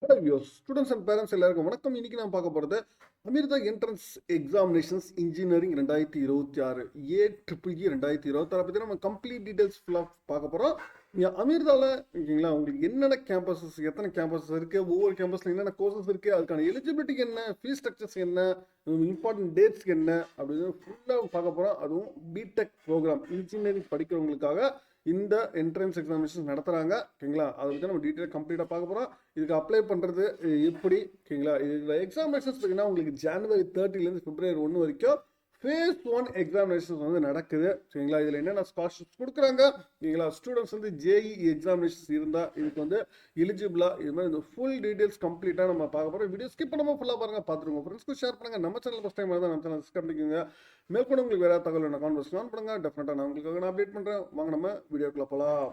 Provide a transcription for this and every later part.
Students and parents எல்லாருக்கும் வணக்கம். இன்னைக்கு நான் பார்க்க போகிறது Amrita entrance examinations engineering 2026 AEEE 2026 பற்றி நம்ம கம்ப்ளீட் டீட்டெயில்ஸ் ஃபுல்லாக பார்க்க போகிறோம். இங்கே அமிர்தாவில் ஓகேங்களா, உங்களுக்கு என்னென்ன கேம்பஸஸ், எத்தனை கேம்பஸஸ் இருக்குது, ஒவ்வொரு கேம்பஸில் என்னென்ன கோர்சஸ் இருக்குது, அதுக்கான எலிஜிபிலிட்டிக்கு என்ன, ஃபீஸ் ஸ்ட்ரக்சர்ஸ் என்ன, இம்பார்ட்டன்ட் டேட்ஸ்க்கு என்ன அப்படின்னு ஃபுல்லாக பார்க்க போகிறோம். அதுவும் பிடெக் ப்ரோக்ராம் இன்ஜினியரிங் படிக்கிறவங்களுக்காக இந்த என்ட்ரன்ஸ் எக்ஸாமினேஷன் நடத்துகிறாங்க. ஓகேங்களா, அதை பற்றி நம்ம டீட்டெயில் கம்ப்ளீட்டாக பார்க்க போகிறோம். இதுக்கு அப்ளை பண்ணுறது எப்படி, ஓகேங்களா, இதில் எக்ஸாமினேஷன்ஸ் பார்த்தீங்கன்னா உங்களுக்கு ஜனவரி 30 பிப்ரவரி 1 வரைக்கும் ஃபேஸ் 1 எக்ஸாமினேஷன்ஸ் வந்து நடக்குது. சரிங்களா, இதில் என்னென்ன ஸ்காலர்ஷிப்ஸ் கொடுக்குறாங்க, ஓகேங்களா, ஸ்டூடெண்ட்ஸ் வந்து JEE எக்ஸாமினேஷன்ஸ் இருந்தால் இதுக்கு வந்து எலிஜிபிளாக, இது மாதிரி இந்த ஃபுல் டீட்டெயில்ஸ் கம்ப்ளீட்டாக நம்ம பார்க்க போகிறோம். வீடியோ ஸ்கிப் பண்ணாமல் ஃபுல்லாக பாருங்கள், பார்த்துருங்க, ஃப்ரெண்ட்ஸ்க்கு ஷேர் பண்ணுங்கள். நம்ம சேனல் ஃபஸ்ட் டைம் தான் நம்ம சேனல் சப்ஸ்கிரைப் பண்ணிக்கோங்க. மேற்கொண்டு உங்களுக்கு வேறு தகவல் என்ன கான்வர்சேஷன் ஆன் பண்ணுங்கள், டெஃபினட்டாக நான் உங்களுக்காக நான் அப்டேட் பண்ணுறேன். வாங்க நம்ம வீடியோக்குள்ள போகலாம்.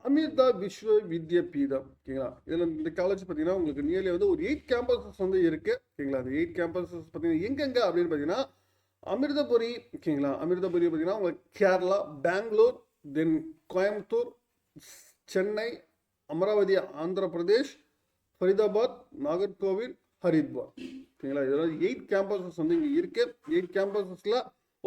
அமிர்தா விஸ்வ வித்யாபீடம், ஓகேங்களா, இதில் இந்த காலேஜ் பார்த்தீங்கன்னா உங்களுக்கு நியர்லி வந்து ஒரு 8 கேம்பஸஸ் வந்து இருக்குது. ஓகேங்களா, அந்த 8 கேம்பஸஸ் பார்த்தீங்கன்னா எங்கெங்கே அப்படின்னு பார்த்தீங்கன்னா அமிர்தபுரி, ஓகேங்களா, அமிர்தபுரி பார்த்தீங்கன்னா உங்களுக்கு கேரளா, பெங்களூர், தென் கோயம்புத்தூர், சென்னை, அமராவதி ஆந்திர பிரதேஷ், ஃபரிதாபாத், நாகர்கோவில், ஹரித்வார். ஓகேங்களா, இதெல்லாம் 8 கேம்பஸஸ் வந்து இங்கே இருக்குது. 8 கேம்பஸஸில்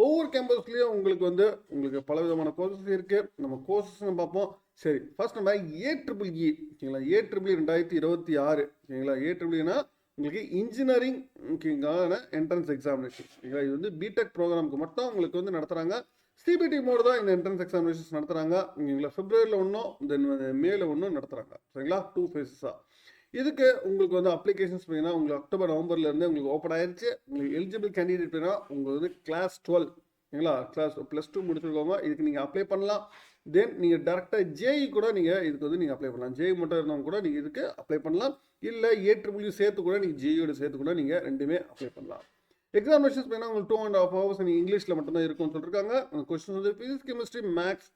ஒவ்வொரு கேம்பஸ்லேயும் உங்களுக்கு பல விதமான கோர்சஸ் இருக்குது. நம்ம கோர்சஸ் பார்ப்போம். சரி, ஃபர்ஸ்ட் நம்ம AEEE, ஓகேங்களா, AEEE 2026, ஓகேங்களா, AEEEனா உங்களுக்கு இன்ஜினியரிங் ஓகேங்கான என்ட்ரன்ஸ் எக்ஸாமினேஷன். ஓகேங்களா, இது வந்து பிடெக் ப்ரோக்ராமுக்கு மட்டும் உங்களுக்கு வந்து நடத்துகிறாங்க. CBT மோடு தான் இந்த என்ட்ரன்ஸ் எக்ஸாமினேஷன்ஸ் நடத்துகிறாங்க. ஓகேங்களா, பிப்ரவரியில் ஒன்றும் தென் மேல ஒன்றும் நடத்துகிறாங்க. சரிங்களா, 2 ஃபேஸஸாக. இதுக்கு உங்களுக்கு வந்து அப்ளிகேஷன்ஸ் பார்த்தீங்கன்னா உங்களுக்கு அக்டோபர் நவம்பர்லேருந்து உங்களுக்கு ஓப்பன் ஆயிடுச்சு. உங்களுக்கு எலிஜிபிள் கேண்டிடேட் பார்த்தீங்கன்னா உங்களுக்கு வந்து கிளாஸ் 12, ஓகேங்களா, கிளாஸ் +2 முடிச்சிருக்கோங்க. இதுக்கு நீங்கள் அப்ளை பண்ணலாம். தென் நீங்கள் டேரெக்டாக JEE கூட நீங்கள் இதுக்கு வந்து நீங்கள் அப்ளை பண்ணலாம். JEE மட்டும் இருந்தவங்க கூட நீங்கள் இதுக்கு அப்ளை பண்ணலாம். இல்லை AEEE சேர்த்து கூட நீங்கள் JEEயோட சேர்த்து கூட நீங்கள் ரெண்டுமே அப்ளை பண்ணலாம். எக்ஸாமினேஷன்ஸ் பார்த்தீங்கன்னா உங்களுக்கு 2.5 hours நீங்கள் இங்கிலீஷில் மட்டும்தான் இருக்கும்னு சொல்லியிருக்காங்க. கொஸ்டின்ஸ் வந்து physics, chemistry, maths,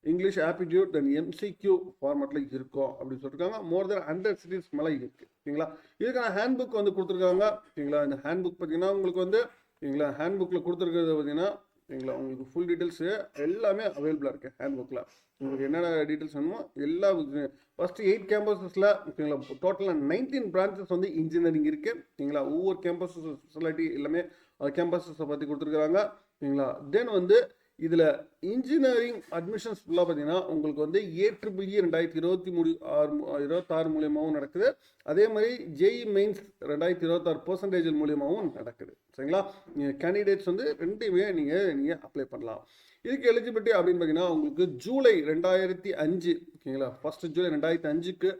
English aptitude, then MCQ ஃபார்மேட்டில் இருக்கும் அப்படின்னு சொல்லியிருக்காங்க. மோர் தென் 100 cities மேலே இருக்குது. ஓகேங்களா, இதுக்கான ஹேண்ட் புக் வந்து கொடுத்துருக்காங்க. ஓகேங்களா, இந்த ஹேண்ட் புக் பார்த்தீங்கன்னா உங்களுக்கு வந்து, ஓகேங்களா, ஹேண்ட் புக்கில் கொடுத்துருக்கிறது பார்த்தீங்கன்னா, ஓகேங்களா, உங்களுக்கு ஃபுல் டீட்டெயில்ஸு எல்லாமே அவைலபிளாக இருக்குது. ஹேண்ட் புக்கில் உங்களுக்கு என்னென்ன டீட்டெயில்ஸ் வேணுமோ எல்லா ஃபஸ்ட்டு 8 கேம்பஸஸில், ஓகேங்களா, டோட்டலாக 19 பிரான்ச்சஸ் வந்து இன்ஜினியரிங் இருக்குது. ஓகேங்களா, ஒவ்வொரு கேம்பஸ் ஃபெசிலிட்டி எல்லாமே கேம்பஸஸை பற்றி கொடுத்துருக்காங்க. ஓகேங்களா, தென் வந்து இதில் இன்ஜினியரிங் அட்மிஷன்ஸ் ஃபுல்லாக பார்த்தீங்கன்னா உங்களுக்கு வந்து AEEE 2026 மூலியமாகவும் நடக்குது. அதே மாதிரி JEE மெயின்ஸ் 2026% மூலியமாகவும் நடக்குது. சரிங்களா, கேண்டிடேட்ஸ் வந்து ரெண்டுமே நீங்கள் அப்ளை பண்ணலாம். இதுக்கு எலிஜிபிலிட்டி அப்படின்னு பார்த்தீங்கன்னா உங்களுக்கு ஜூலை 2005, ஓகேங்களா, 1 ஜூலை 2005க்கு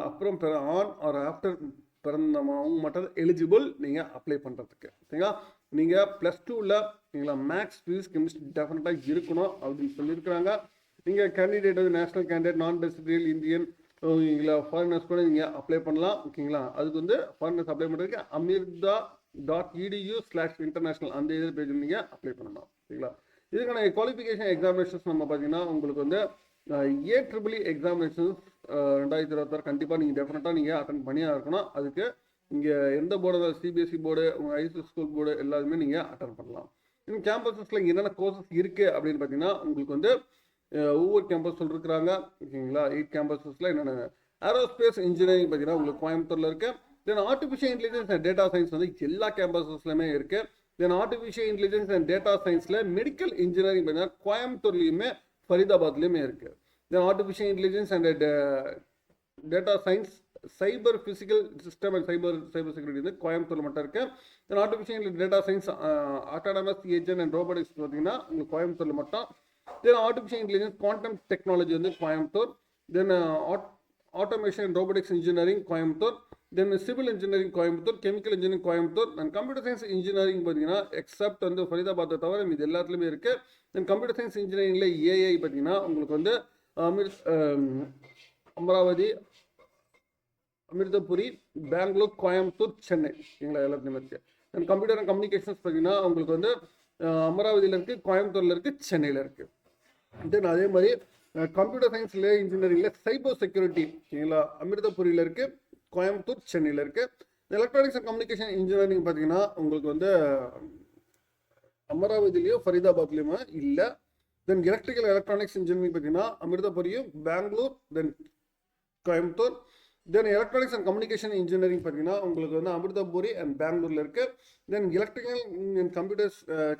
அப்புறம் ஆன் ஆர் ஆஃப்டர் பிறந்தவங்க மட்டும் எலிஜிபிள் நீங்கள் அப்ளை பண்ணுறதுக்கு. ஓகேங்களா, நீங்கள் +2ல் ஓகேங்களா மேக்ஸ், ஃபிசிக்ஸ், கெமிஸ்ட்ரி டெஃபினட்டாக இருக்கணும் அப்படின்னு சொல்லியிருக்கிறாங்க. நீங்கள் கேண்டிடேட் வந்து நேஷனல் கேண்டிடேட், நான் ரெசிடென்ஷியல் இந்தியன், ஓகேங்களா, ஃபாரினர்ஸ் கூட நீங்கள் அப்ளை பண்ணலாம். ஓகேங்களா, அதுக்கு வந்து ஃபாரினர்ஸ் அப்ளை பண்ணுறதுக்கு amirda.edu/international அந்த இதில் பேஜ் நீங்கள் அப்ளை பண்ணலாம். ஓகேங்களா, இதுக்கான குவாலிஃபிகேஷன் எக்ஸாமினேஷன்ஸ் நம்ம பார்த்தீங்கன்னா உங்களுக்கு வந்து AEEE எக்ஸாமினேஷன்ஸ் 2026 கண்டிப்பாக நீங்கள் டெஃபினட்டாக நீங்கள் அட்டன் பண்ணியாக இருக்கணும். அதுக்கு இங்கே எந்த போர்டு, CBSE போர்டு, உங்கள் ICSE ஸ்கூல் போர்டு எல்லாருமே நீங்கள் அட்டன் பண்ணலாம். இன்னும் கேம்பஸஸில் இங்கே என்னென்ன கோர்சஸ் இருக்குது அப்படின்னு பார்த்தீங்கன்னா உங்களுக்கு வந்து ஒவ்வொரு கேம்பஸ் சொல்லியிருக்கிறாங்க. ஓகேங்களா, 8 கேம்பஸஸில் என்னென்ன ஏரோஸ்பேஸ் இன்ஜினியரிங் பார்த்தீங்கன்னா உங்களுக்கு கோயம்புத்தூரில் இருக்குது. Then artificial intelligence and data science வந்து எல்லா கேம்பஸஸ்லையுமே இருக்குது. Then artificial intelligence and data சயின்ஸில் மெடிக்கல் இன்ஜினியரிங் பார்த்தீங்கன்னா கோயம்புத்தூர்லேயுமே ஃபரிதாபாத்லேயுமே இருக்குது. Then artificial intelligence and data science, cyber physical system and cyber security வந்து கோயம்புத்தூரில் மட்டும் இருக்குது. Then artificial data science, autonomous agent and robotics பார்த்தீங்கன்னா உங்களுக்கு கோயம்புத்தூரில் மட்டும். Then artificial intelligence quantum technology வந்து Coimbatore. Then automation and robotics engineering Coimbatore. Then civil engineering Coimbatore, chemical engineering Coimbatore. Then computer science engineering பார்த்தீங்கன்னா எக்ஸப்ட் வந்து ஃபரிதாபாத்தை தவிர இது எல்லாத்துலேயுமே இருக்குது. தென் கம்ப்யூட்டர் சயின்ஸ் இன்ஜினியரிங்கில் AI பார்த்தீங்கன்னா உங்களுக்கு வந்து அமராவதி, அமிர்தபுரி, பெங்களூர், கோயம்புத்தூர், சென்னை, ஓகேங்களா, எல்லாத்துலேயுமே இருக்குது. தென் கம்ப்யூட்டர் அண்ட் கம்யூனிகேஷன்ஸ் பார்த்தீங்கன்னா உங்களுக்கு வந்து அமராவதியில் இருக்குது, கோயம்புத்தூரில் இருக்குது, சென்னையில் இருக்குது. தென் அதே மாதிரி கம்ப்யூட்டர் சயின்ஸில் இன்ஜினியரிங்கில் சைபர் செக்யூரிட்டி, ஓகேங்களா, அமிர்தபுரியில் இருக்குது, கோயம்புத்தூர், சென்னையில் இருக்குது. எலக்ட்ரானிக்ஸ் அண்ட் கம்யூனிகேஷன் இன்ஜினியரிங் பார்த்தீங்கன்னா உங்களுக்கு வந்து அமராவதிலையும் ஃபரிதாபாத்லையுமே இல்லை. தென் எலக்ட்ரிக்கல் எலக்ட்ரானிக்ஸ் இன்ஜினியரிங் பார்த்தீங்கன்னா அமிர்தபுரியும் Bangalore then Coimbatore. Then electronics and communication engineering பார்த்தீங்கன்னா உங்களுக்கு வந்து அமிர்தபுரி அண்ட் பெங்களூரில் இருக்குது. Then electrical and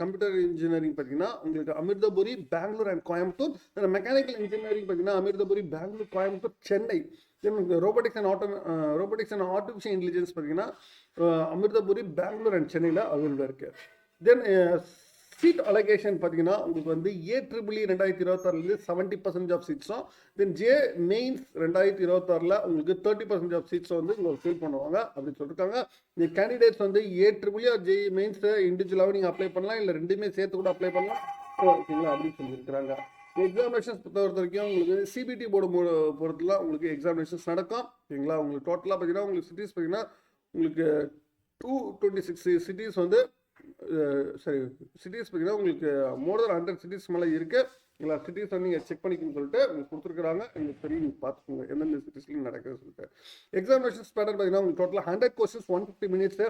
computer engineering பார்த்தீங்கன்னா உங்களுக்கு Amritapuri Bangalore and Coimbatore. Then mechanical engineering பார்த்தீங்கன்னா Amritapuri Bangalore Coimbatore Chennai. Then robotics and artificial intelligence பார்த்தீங்கன்னா அமிர்தபுரி பெங்களூர் அண்ட் சென்னையில் அவைலபிளாக இருக்குது. தென் சீட் அலோகேஷன் பார்த்தீங்கன்னா உங்களுக்கு வந்து AEEE 2026 70% ஆஃப் சீட்ஸும் தென் ஜே மெயின்ஸ் 2026 உங்களுக்கு 30% ஆஃப் சீட்ஸும் வந்து உங்களுக்கு ஃபில் பண்ணுவாங்க அப்படின்னு சொல்லியிருக்காங்க. இந்த கேண்டிடேட்ஸ் வந்து AEEE ஆர் ஜே மெயின்ஸ் இண்டிவிஜுவலாகவும் நீங்கள் அப்ளை பண்ணலாம், இல்லை ரெண்டுமே சேர்த்து கூட அப்ளை பண்ணலாம் ஓகேங்களா அப்படின்னு சொல்லியிருக்கிறாங்க. எக்ஸாமினேஷன்ஸ் பொறுத்த வரைக்கும் உங்களுக்கு CBT போர்டு பொறுத்துலாம் உங்களுக்கு எக்ஸாமினேஷன்ஸ் நடக்கும் ஓகேங்களா. உங்களுக்கு டோட்டலாக பார்த்தீங்கன்னா உங்களுக்கு சிட்டிஸ் பார்த்தீங்கன்னா உங்களுக்கு 226 சிட்டிஸ் வந்து சிட்டிஸ் பார்த்தீங்கன்னா உங்களுக்கு மோர் தென் 100 சிட்டிஸ் மேலே இருக்கு. இல்லை சிட்டிஸ் வந்து நீங்கள் செக் பண்ணிக்கணும்னு சொல்லிட்டு உங்களுக்கு கொடுத்துருக்குறாங்க. உங்களுக்கு சரி நீங்கள் பார்த்துக்கோங்க எந்தெந்த சிட்டிஸ்லையும் நடக்குதுன்னு சொல்லிட்டு. எக்ஸாமினேஷன்ஸ் பேட்டர்ன் பார்த்தீங்கன்னா உங்களுக்கு டோட்டலாக 100 கொஸ்டின்ஸ் 150 மினிட்ஸ்.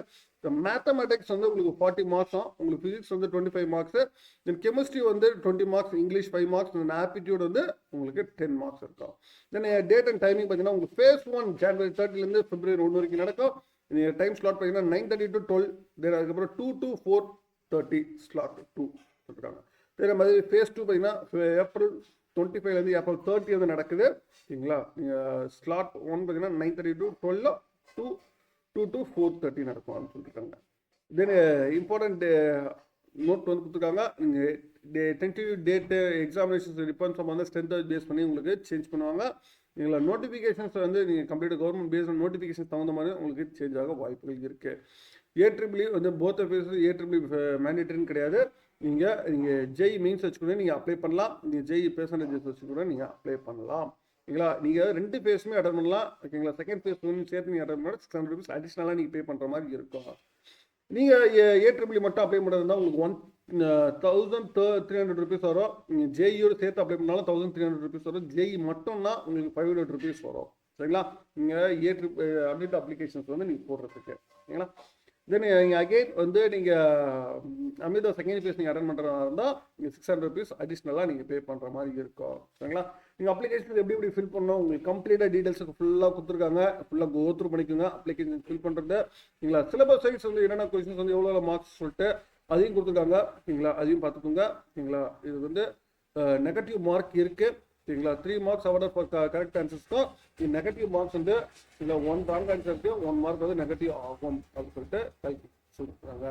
மேத்தமெட்டிக்ஸ் வந்து உங்களுக்கு 40 மார்க்ஸும், உங்களுக்கு ஃபிசிக்ஸ் வந்து 25 மார்க்ஸ், தென் கெமிஸ்ட்ரி வந்து 20 மார்க்ஸ், இங்கிலீஷ் 5 மார்க்ஸ், தென் ஆப்டிடியூட் வந்து உங்களுக்கு 10 மார்க்ஸ் இருக்கும். தென் டேட் அண்ட் டைமிங் பார்த்தீங்கன்னா உங்களுக்கு phase 1 ஜனவரி 30 February 1 வரைக்கும் நடக்கும். டைம் ஸ்லாட் பார்த்தீங்கன்னா 9:30 to 12, தென் அதுக்கப்புறம் 2 to 4:30 ஸ்லாட் 2 சொல்லிருக்காங்க. இதே மாதிரி phase 2 பார்த்தீங்கன்னா April 25 April 30 வந்து நடக்குது ஓகேங்களா. ஸ்லாட் 1 பார்த்தீங்கன்னா 9:30 to 12, 2 to 4:30 நடக்கும் அப்படின்னு சொல்லியிருக்காங்க. தென் இம்பார்ட்டன்ட் நோட் வந்து கொடுத்துருக்காங்க. நீங்கள் டென்டிவ் டேட்டு எக்ஸாமினேஷன்ஸ் டிபெண்ட்ஸ் ஆன் அந்த ஸ்ட்ரென்த்தை பேஸ் பண்ணி உங்களுக்கு சேஞ்ச் பண்ணுவாங்க. நீங்களா நோட்டிஃபிகேஷன்ஸ் வந்து நீங்கள் கம்ப்ளீட்டாக கவர்மெண்ட் பேஸ்ட் நோட்டிஃபிகேஷன்ஸ் தகுந்த மாதிரி உங்களுக்கு சேஞ்ச் ஆக வாய்ப்புகள் இருக்குது. AEEE வந்து போத் ஃபேஸஸ் AEEE மேண்டேட்டரின்னு கிடையாது. நீங்கள் ஜெய் மெயின்ஸ் வச்சு கூட நீங்கள் அப்ளை பண்ணலாம், நீங்கள் ஜெய் பெர்சன்டேஜஸ் வச்சு கூட நீங்கள் அப்ளை பண்ணலாம் ஓகேங்களா. நீங்கள் 2 ஃபேஸுமே அட்டன் பண்ணலாம் ஓகேங்களா. செகண்ட் ஃபேஸ் வந்து சேர்த்து நீங்கள் அட்டன் பண்ணால் 600 rupees அடிஷ்னலாக நீங்கள் பே பண்ணுற மாதிரி இருக்கும். நீங்கள் AEEE மட்டும் அப்ளை பண்ணுறதுனா உங்களுக்கு 1300 rupees வரும். நீங்கள் ஜேஇயோடு சேர்த்து அப்ளை பண்ணாலும் 1300 rupees வரும். ஜேஇ மட்டும்னா உங்களுக்கு 500 rupees வரும் சரிங்களா. நீங்கள் அப்டேட் அப்ளிகேஷன்ஸ் வந்து நீங்கள் போடுறதுக்கு ஓகேங்களா. தென் நீங்கள் அகெயின் வந்து நீங்கள் அமிர்தா செகண்ட் ஃபேஸ் நீங்கள் அட்டன் பண்ணுறதா இருந்தால் நீங்கள் 600 rupees அடிஷ்னலாக நீங்கள் பே பண்ணுற மாதிரி இருக்கும் சரிங்களா. நீங்கள் அப்ளிகேஷன் எப்படி ஃபில் பண்ணணும் உங்களுக்கு கம்ப்ளீட்டாக டீட்டெயில்ஸுக்கு ஃபுல்லாக கொடுத்துருக்காங்க. ஃபுல்லாக கோத்ரூ பண்ணிக்கோங்க அப்ளிகேஷன் ஃபில் பண்ணுறது ஓகேங்களா. சிலபஸ் சைஸ் வந்து என்னென்ன கொஸ்டின்ஸ் வந்து எவ்வளோ மார்க்ஸ் சொல்லிட்டு அதையும் கொடுத்துருக்காங்க ஓகேங்களா. அதையும் பார்த்துக்கோங்க ஓகேங்களா. இது வந்து நெகட்டிவ் மார்க் இருக்குது ஓகேங்களா. 3 மார்க்ஸ் அவார்ட் ஃபார் கரெக்ட் ஆன்சர்ஸ்க்கும் இது நெகட்டிவ் மார்க்ஸ் வந்து இல்லை 1 ராங் ஆன்சருக்கு 1 மார்க் வந்து நெகட்டிவ் ஆகும் அப்படின்னு சொல்லிட்டு சொல்லியிருக்காங்க.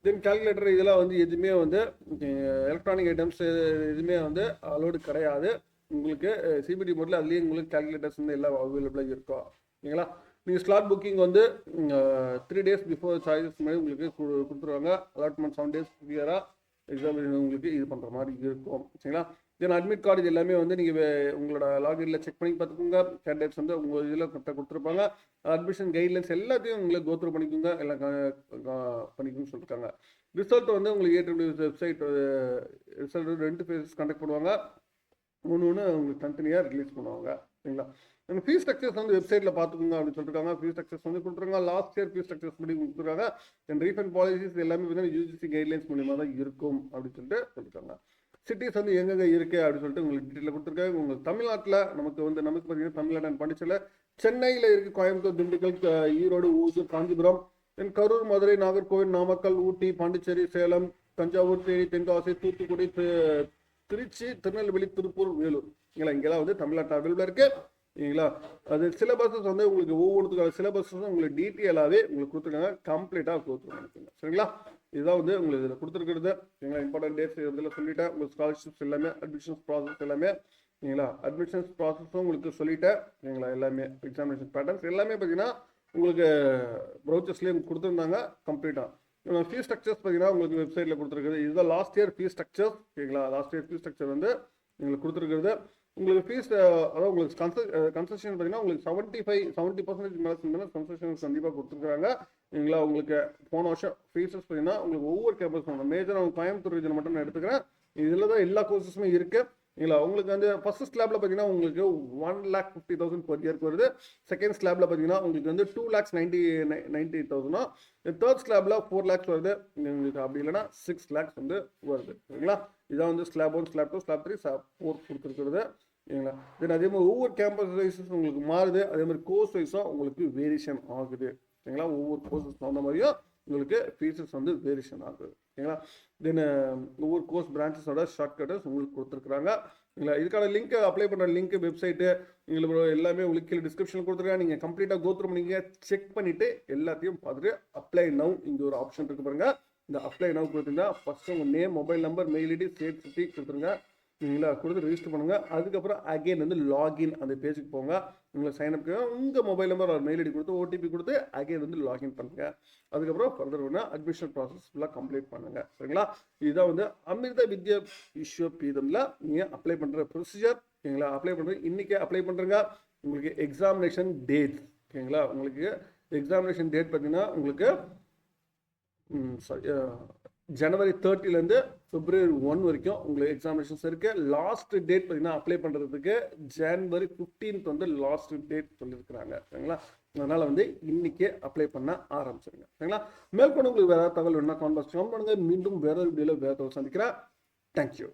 தென் கால்குலேட்டர் இதெல்லாம் வந்து எதுவுமே வந்து எலக்ட்ரானிக் ஐட்டம்ஸ் எதுவுமே வந்து அலோடு கிடையாது. உங்களுக்கு சிபிடி மோட்ல அதுலேயே உங்களுக்கு கால்குலேட்டர்ஸ் வந்து எல்லாம் அவைலபிளாக இருக்கும் ஓகேங்களா. நீங்கள் ஸ்லாட் புக்கிங் வந்து 3 days பிஃபோர் சாய்ஸஸ் மாதிரி உங்களுக்கு கொடுத்துருவாங்க. அலாட்மெண்ட் 7 days கிளியராக எக்ஸாமினேஷன் உங்களுக்கு இது பண்ணுற மாதிரி இருக்கும் சரிங்களா. தென் அட்மிட் கார்டு இது எல்லாமே வந்து நீங்கள் உங்களோட லாகின்ல செக் பண்ணி பார்த்துக்கோங்க. கேண்டிடேட்ஸ் வந்து உங்கள் இதில் கரெக்டாக கொடுத்துருப்பாங்க. அட்மிஷன் கைட்லைன்ஸ் எல்லாத்தையும் உங்களுக்கு கோத்ரூ பண்ணிக்கோங்க, எல்லாம் பண்ணிக்கணும்னு சொல்லியிருக்காங்க. ரிசல்ட் வந்து உங்களுக்கு AEEE website result 2 phases conduct பண்ணுவாங்க. ஒன்று உங்களுக்கு தனித்தனியாக ரிலீஸ் பண்ணுவாங்க சரிங்களா. ஃபீஸ் ஸ்ட்ரக்சர்ஸ் வந்து வெப்சைட்டில் பார்த்துக்கோங்க அப்படின்னு சொல்லியிருக்காங்க. ஃபீஸ் ஸ்ட்ரக்சர்ஸ் வந்து கொடுத்துருக்காங்க. லாஸ்ட் இயர் ஃபீஸ் ஸ்ட்ரக்சர்ஸ் படி கொடுத்துருக்காங்க. தென் ரீஃபண்ட் பாலிசிஸ் எல்லாமே வந்து UGC கைட்லைன்ஸ் மூலியமாக தான் இருக்கும் அப்படின்னு சொல்லியிருக்காங்க. சிட்டிஸ் வந்து எங்கெங்கே இருக்குது அப்படின்னு சொல்லிட்டு உங்களுக்கு டீட்டெயில் கொடுத்துருக்காங்க. உங்களுக்கு தமிழ்நாட்டில் நமக்கு பார்த்தீங்கன்னா தமிழ்நாடு அண்ட் பாண்டிச்சேரியில் சென்னையில் இருக்குது, கோயம்புத்தூர், திண்டுக்கல், ஈரோடு, ஓசூர், காஞ்சிபுரம், தென் கரூர், மதுரை, நாகர்கோவில், நாமக்கல், ஊட்டி, பாண்டிச்சேரி, சேலம், தஞ்சாவூர், தேனி, தென்காசி, தூத்துக்குடி, திருச்சி, திருநெல்வேலி, திருப்பூர், வேலூர் இங்கெல்லாம் வந்து தமிழ்நாட்டில் அவைலபிளாக இருக்குது சரிங்களா. அது சிலபஸஸ் வந்து உங்களுக்கு ஒவ்வொருத்துக்கான சிலபஸஸ் உங்களுக்கு டீட்டெயிலாகவே உங்களுக்கு கொடுத்துருக்காங்க. கம்ப்ளீட்டாக கொடுத்துருக்காங்க சரிங்களா. இதுதான் வந்து உங்களுக்கு இதில் கொடுத்துருக்கிறது சரிங்களா. இம்பார்ட்டன்ட் டேட்ஸ் இதில் சொல்லிட்டேன். உங்களுக்கு ஸ்காலர்ஷிப்ஸ் எல்லாமே அட்மிஷன்ஸ் ப்ராசஸ் எல்லாமே சரிங்களா. அட்மிஷன்ஸ் ப்ராசஸும் உங்களுக்கு சொல்லிட்டேன் சரிங்களா. எல்லாமே எக்ஸாமினேஷன் பேட்டர்ன்ஸ் எல்லாமே பார்த்தீங்கன்னா உங்களுக்கு ப்ரௌச்சர்ஸ்லேயே கொடுத்துருந்தாங்க கம்ப்ளீட்டாக. ஃபீஸ் ஸ்ட்ரக்சர்ஸ் பார்த்தீங்கன்னா உங்களுக்கு வெப்சைட்டில் கொடுத்துருக்குது. இதுதான் லாஸ்ட் இயர் ஃபீஸ் ஸ்ட்ரக்சர் ஓகேங்களா. லாஸ்ட் இயர் ஃபீஸ் ஸ்ட்ரக்சர் வந்து உங்களுக்கு கொடுத்துருக்குறது. உங்களுக்கு ஃபீஸ் அதாவது உங்களுக்கு கன்செஷன் பார்த்தீங்கன்னா உங்களுக்கு 70% மேலே கன்செஷன் கண்டிப்பாக கொடுத்துருக்காங்க சரிங்களா. உங்களுக்கு போன வருஷம் ஃபீஸஸ் பார்த்தீங்கன்னா உங்களுக்கு ஒவ்வொரு கேம்பஸ் மேஜர் கோயம்புத்தூர் ரீஜன் மட்டும் நான் எடுத்துக்கிறேன். இதில் தான் எல்லா கோர்சஸுமே இருக்குது. இல்லைங்களா. உங்களுக்கு வந்து ஃபர்ஸ்ட் ஸ்லாப்ல பார்த்தீங்கன்னா உங்களுக்கு 1,50,000 per இயர்க்கு வருது. செகண்ட் ஸ்லாப்ல பார்த்தீங்கன்னா உங்களுக்கு வந்து 2,90,000. தேர்ட் ஸ்லாப்ல 4 lakhs வருது. உங்களுக்கு அப்படி இல்லைன்னா 6 lakhs வந்து வருது. சரிங்களா. இதான் வந்து ஸ்லாப் 1, ஸ்லாப் 2, ஸ்லாப் 3, ஸ்லாப் 4 கொடுத்துருக்குறது. சரிங்களா. தென் அதே மாதிரி ஒவ்வொரு கேம்பஸ் வைஸஸ் உங்களுக்கு மாறுது. அதே மாதிரி கோர்ஸ் வைஸாக உங்களுக்கு வேரியேஷன் ஆகுது. சரிங்களா. ஒவ்வொரு கோர்ஸஸ் தகுந்த மாதிரியும் உங்களுக்கு ஃபீஸஸ் வந்து வேரியேஷன் ஆகுது. ஓகேங்களா. தென் ஒவ்வொரு கோர்ஸ் பிரான்ச்சஸோட ஷார்ட்கட்டஸ் உங்களுக்கு கொடுத்துருக்குறாங்க. இல்லைங்களா. இதுக்கான லிங்க் அப்ளை பண்ணுற லிங்க் வெப்சைட்டு உங்களுக்கு எல்லாமே உங்களுக்கு கீழே டிஸ்கிரிப்ஷனில் கொடுத்துருக்காங்க. நீங்கள் கம்ப்ளீட்டாக கோத்ரூ பண்ணிங்க, செக் பண்ணிவிட்டு எல்லாத்தையும் பார்த்துட்டு அப்ளை நவ் இங்கே ஒரு ஆப்ஷன் இருக்கு பாருங்க. இந்த அப்ளை நவ் கொடுத்தீங்கன்னா ஃபர்ஸ்ட் உங்கள் name, mobile number, mail ID சேர்த்து சுற்றி கொடுத்துருங்க. நீங்களா கொடுத்து ரெஜிஸ்டர் பண்ணுங்க. அதுக்கப்புறம் அகைன் வந்து லாகின் அந்த பேஜுக்கு போங்க. உங்களை சைன் அப் உங்கள் மொபைல் நம்பர் ஒரு மெயில் ஐடி கொடுத்து ஓடிபி கொடுத்து அகைன் வந்து லாகின் பண்ணுங்க. அதுக்கப்புறம் ஃபர்தர் ஒன்று அட்மிஷன் ப்ராசஸ் ஃபுல்லாக கம்ப்ளீட் பண்ணுங்க. சரிங்களா. இதுதான் வந்து அமிர்த வித்யா விஸ்வபீடம்ல நீங்கள் அப்ளை பண்ணுற ப்ரொசீஜர். ஓகேங்களா. அப்ளை பண்ணுறது இன்றைக்கே அப்ளை பண்ணுறங்க. உங்களுக்கு எக்ஸாமினேஷன் டேட் ஓகேங்களா. உங்களுக்கு எக்ஸாமினேஷன் டேட் பார்த்தீங்கன்னா உங்களுக்கு ஜனவரி 30லேருந்து பிப்ரவரி 1 வரைக்கும் உங்களுக்கு எக்ஸாமினேஷன்ஸ் இருக்கு. லாஸ்ட் டேட் பார்த்தீங்கன்னா அப்ளை பண்ணுறதுக்கு ஜனவரி 15th வந்து லாஸ்ட் டேட் சொல்லியிருக்கிறாங்க. சரிங்களா. அதனால வந்து இன்னைக்கே அப்ளை பண்ண ஆரம்பிச்சிருங்க. சரிங்களா. மேற்கொண்டு உங்களுக்கு வேற தகவல் வேணும்னா கான்டாக்ட் பண்ணுங்க. மீண்டும் வேற ஒரு வீடியோவில் வேற தகவல் சந்திக்கிறேன். தேங்க்யூ.